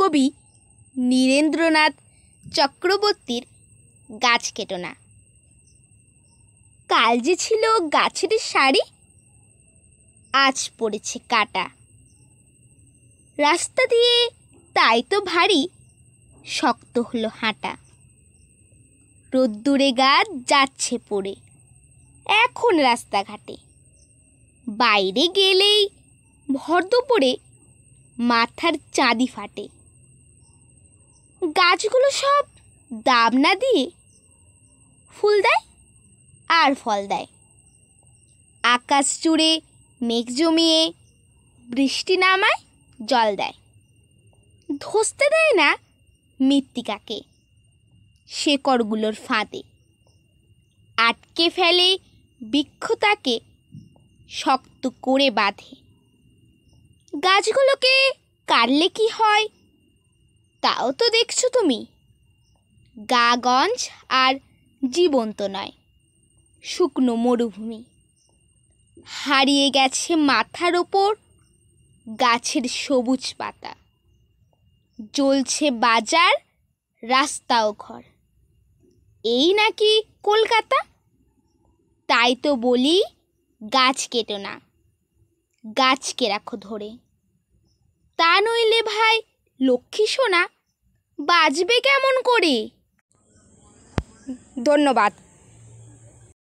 কবি নীরেন্দ্রনাথ চক্রবর্তীর গাছ কেটো না। কাল যে ছিল গাছের শাড়ি, আজ পড়েছে কাটা। রাস্তা দিয়ে তাই তো ভারী শক্ত হলো হাঁটা। রোদ্দুরে গাছ যাচ্ছে পড়ে এখন রাস্তাঘাটে। বাইরে গেলেই ভর দুপুরে মাথার চাঁদি ফাটে। গাছগুলো সব দাম না দিয়ে ফুল দেয় আর ফল দেয়। আকাশ জুড়ে মেঘ জমিয়ে বৃষ্টি নামায় জল দেয়। ধসতে দেয় না মৃত্তিকাকে শেকড়গুলোর ফাঁদে। আটকে ফেলে বৃক্ষ তাকে শক্ত করে বাঁধে। গাছগুলোকে কাটলে কি হয় তাও তো দেখছো তুমি। গা গঞ্জ আর জীবন্ত নয়, শুকনো মরুভূমি। হারিয়ে গেছে মাথার ওপর গাছের সবুজ পাতা। জ্বলছে বাজার, রাস্তা ও ঘর। এই নাকি কলকাতা? তাই তো বলি গাছ কেটো না, গাছকে রাখো ধরে। তা নইলে ভাই লক্ষ্মী সোনা বাঁচবে কেমন করে? ধন্যবাদ।